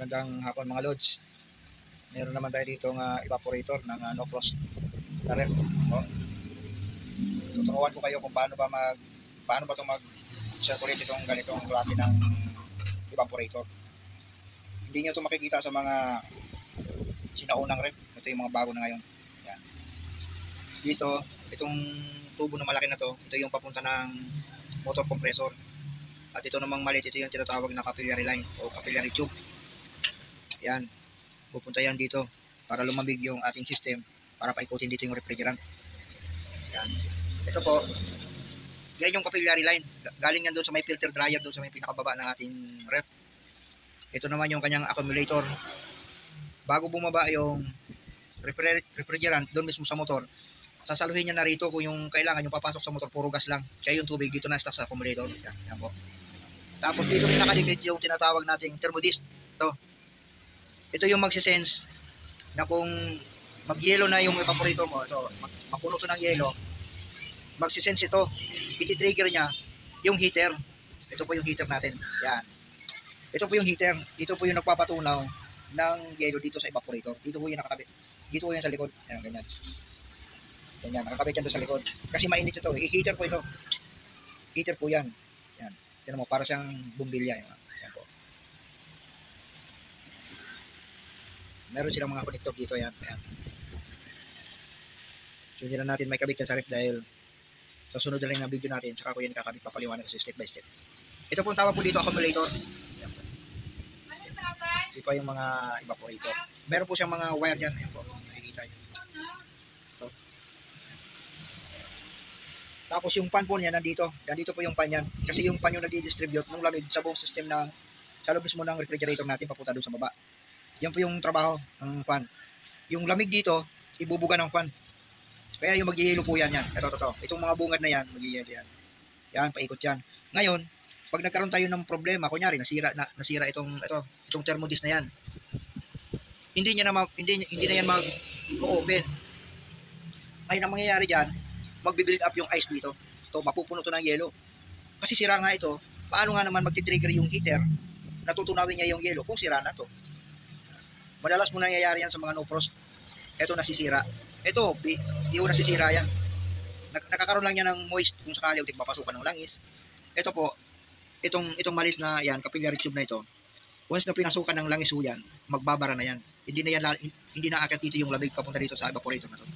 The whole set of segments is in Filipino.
Magandang hapon mga lods. Meron naman tayo dito ng evaporator ng no frost na ref. Tuturuan ko kayo kung paano ba ito mag-circulate itong ganitong klase ng evaporator. Hindi niyo ito makikita sa mga sinaunang ref. Ito yung mga bago na ngayon. Yan. Dito, itong tubo na malaki na to, ito yung papunta ng motor compressor. At ito namang maliit, ito yung tinatawag na capillary line o capillary tube. Yan, pupunta yan dito para lumambig yung ating system para paikutin dito yung refrigerant. Yan. Ito po, yan yung capillary line. Galing yan doon sa may filter dryer, doon sa may pinakababa ng ating ref. Ito naman yung kanyang accumulator. Bago bumaba yung refrigerant doon mismo sa motor, sasaluhin niya na rito kung yung kailangan yung papasok sa motor, puro gas lang. Kaya yung tubig dito na stock sa accumulator. Yan po. Tapos dito yung nakadikit yung tinatawag nating thermodisc. Ito yung magsisense na kung mag-yelo na yung evaporator mo, ito, mapuno ito ng yelo, magsisense ito, iti-trigger niya yung heater. Ito po yung heater natin. Yan. Ito po yung heater. Ito po yung nagpapatunaw ng yelo dito sa evaporator. Dito po yung nakakabit. Dito po yung sa likod. Yan, ganyan. Ganyan, nakakabit yan doon sa likod. Kasi mainit ito. Heater po ito. Heater po yan. Yan. Tignan mo, para siyang bumbilya. Yan po. Meron silang mga connector dito, yan. Ayan. So, hindi na natin may kabit sa ref dahil sa sunod na lang na video natin, saka ko yan kakabit, papaliwanag sa step by step. Ito po ang tawag po dito, accumulator. Ayan po. Ito pa yung mga evaporator. Meron po siyang mga wire dyan. Ayan po, nakikita nyo. Ito. Tapos yung pan po niya nandito. Nandito po yung pan yan. Kasi yung pan yung nagdi-distribute ng lamig sa buong system ng sa loob mismo ng refrigerator natin papunta doon sa baba. Yan po yung trabaho ng fan. Yung lamig dito, ibubuga ng fan. Kaya yung mag-yelo po yan. Ito. Itong mga bungad na yan, mag-yelo yan. Yan, paikot yan. Ngayon, pag nagkaroon tayo ng problema, kunyari, nasira itong thermodisc na yan. Hindi na yan mag-open. Ngayon, ang mangyayari dyan, magbi-build up yung ice dito. Ito, mapupuno ito ng yelo. Kasi sira nga ito, paano nga naman magti-trigger yung heater, natutunawin niya yung yelo kung sira na to. Madalas mo nangyayari yan sa mga no frost. Ito nasisira. Ito, di ko nasisira yan. Nakakaroon lang yan ng moist kung sakali utik papasukan ng langis. Ito po, itong malit na yan, capillary tube na ito. Once na pinasukan ng langis ho yan, magbabara na yan. Hindi na aakyat dito yung lamig papunta dito sa evaporator na to.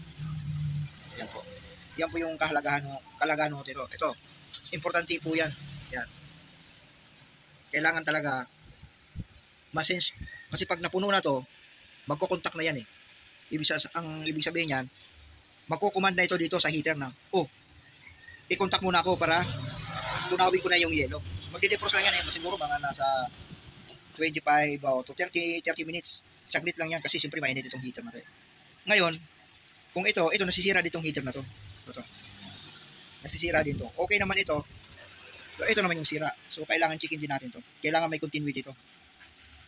Yan po. Yan po yung kalagahan ho dito. Ito, importante po yan. Yan. Kailangan talaga masense. Kasi pag napuno na to, magko-contact na yan eh. Ang ibig sabihin yan, magko-command na ito dito sa heater na, i-contact muna ako para tunawin ko na yung yelo. Magde-defrost lang yan eh. Siguro mga nasa 25 to 30 minutes. Saglit lang yan kasi siyempre mainit itong heater na to. Ngayon, kung ito nasisira ditong heater na to. Ito. Nasisira din to. Okay naman ito. Pero ito naman yung sira. So kailangan checkin din natin to. Kailangan may continuity to.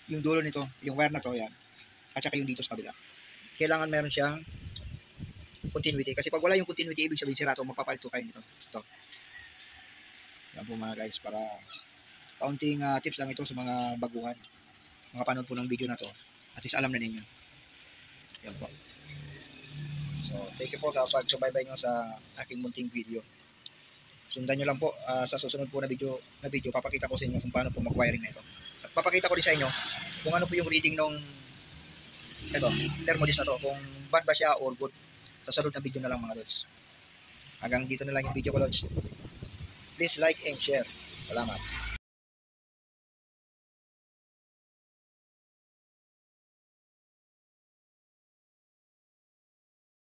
Yung dulo nito, yung wire na to, yan. At saka yung dito sa kabila. Kailangan meron siyang continuity. Kasi pag wala yung continuity, ibig sabihin sira to, magpapalito kayo nito. Ito. Yan po mga guys, para kaunting tips lang ito sa mga baguhan. Mga panood po ng video na to. At least alam na ninyo. Yan po. So, thank you po sa pagsubaybay nyo sa aking munting video. Sundan nyo lang po sa susunod po na video, papakita ko sa inyo kung paano po mag-wiring na ito. At papakita ko din sa inyo kung ano po yung reading ng thermodisc na to, kung bad ba siya or good. Sa sunod na video na lang mga lods. Hanggang dito na lang yung video ko lods. Please like and share. Salamat.